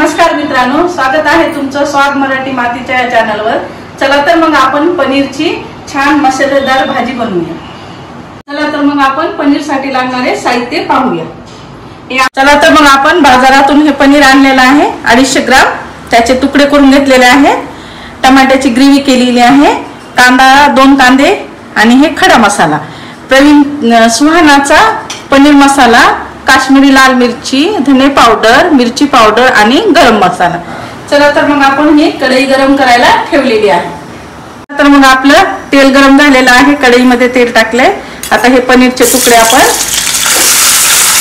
नमस्कार मित्रांनो, स्वागत आहे तुमचं स्वाद मराठी मातीच्या या चॅनलवर। चला तर मग आपण पनीरची छान मसालेदार भाजी बनवूया। चला तर मग आपण पनीरसाठी लागणारे साहित्य पाहूया। चला तर मग आपण बाजारातून हे पनीर आणलेलं आहे 250 ग्राम, त्याचे तुकडे करून घेतलेले आहे। टमाट्याची ग्रेव्ही केलेली आहे, कांदा 2 कांदे आणि हे खडा मसाला प्रवीण सुहानाचा पनीर मसाला, काश्मीरी लाल मिरची, धने पावडर, मिरची पावडर आणि गरम मसाला। चला तर मग आपण ही कढई गरम करायला ठेवलेली आहे। तर मग आपलं तेल गरम झालेलं आहे, कढईमध्ये तेल टाकले। आता हे पनीरचे तुकडे आपण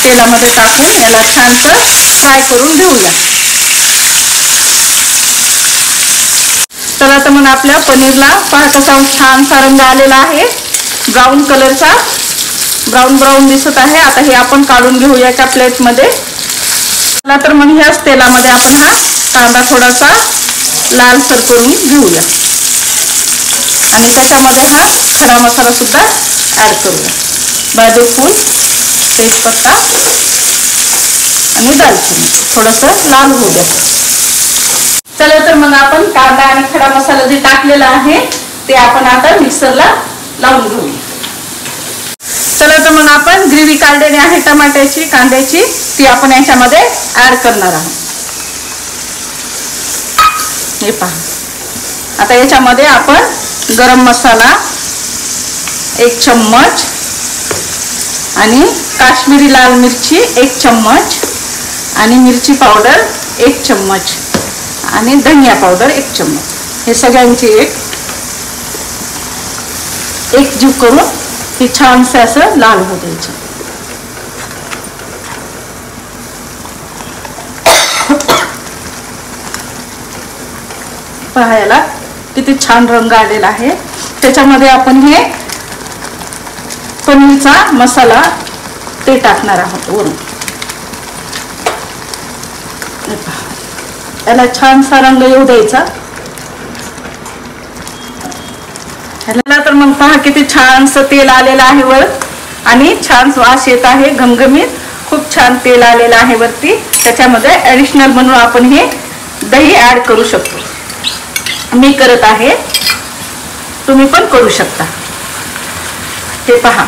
तेलामध्ये टाकून याला छानसं फ्राय करून घेऊया। चला तर मग आपल्या पनीरला पहा कसा छानसा रंग आलेला आहे, ब्राऊन कलरचा, ब्राऊन ब्राऊन दिसत आहे। आता हे आपण काढून घेऊया एका प्लेट मध्ये। चला तर मग ह्याच तेलामध्ये आपण हा कांदा थोडासा लालसर करून घेऊया आणि त्याच्यामध्ये हा खडा मसाला सुद्धा ऍड करूया। बाजू फूल, तेजपत्ता आणि दालचिनी थोडंसं लाल होऊ द्या। चला तर मग आपण कांदा आणि खडा मसाला जे टाकलेला आहे ते आपण आता मिक्सरला लावून घेऊया। चला तर मग आपण ग्रेव्ही काढलेली आहे टमाट्याची, कांद्याची, ती आपण याच्यामध्ये ऍड करणार आहोत। हे पहा, आता याच्यामध्ये आपण गरम मसाला 1 चम्मच आणि काश्मीरी लाल मिरची 1 चम्मच आणि मिरची पावडर 1 चम्मच आणि धनिया पावडर 1 चम्मच, हे सगळ्यांची एकजीव करून हे छानसे असं लाल होऊ द्यायचं। पहा याला किती छान रंग आलेला आहे। त्याच्यामध्ये आपण हे पनीरचा मसाला ते टाकणार आहोत वरून। याला छानसा रंग येऊ द्यायचा। ह्याला तर मग पहा किती छानसं तेल आलेलं आहे वर आणि छान वास येत आहे, घमघमीत खूप छान तेल आलेलं आहे वरती। त्याच्यामध्ये ॲडिशनल म्हणून आपण हे दही ऍड करू शकतो। मी करत आहे, तुम्ही पण करू शकता। हे पहा,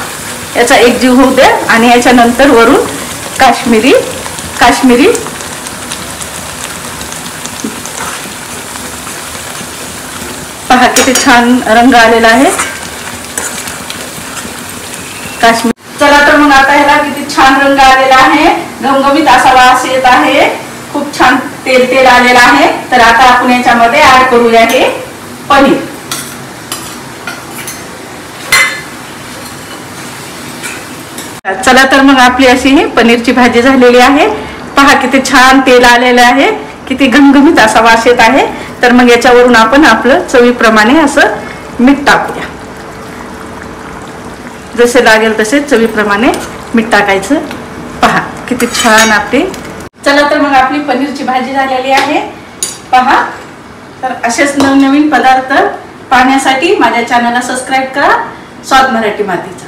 याचा एकजीव होऊ द्या आणि याच्यानंतर वरून काश्मीरी पहा किती छान रंग आलेला आहे काश्मीर। चला तर मग आता ह्याला किती छान रंग आलेला आहे, घमघमीत असा वास येत आहे, खूप छान तेल आलेला आहे। तर आता आपण याच्यामध्ये ऍड करूया हे पनीर। चला तर मग आपली अशी ही पनीरची भाजी झालेली आहे। पहा किती छान तेल आलेलं आहे, किती घमघमीत असा वास येत आहे। तर मग याच्यावरून आपण आपलं चवीप्रमाणे असं मीठ टाकूया, जसे लागेल तसे चवीप्रमाणे मीठ टाकायचं। पहा किती छान आपली। चला तर मग आपली पनीरची भाजी झालेली आहे। पहा, तर असेच नवनवीन पदार्थ पाहण्यासाठी माझ्या चॅनलला सबस्क्राईब करा, स्वाद मराठी मातीचा।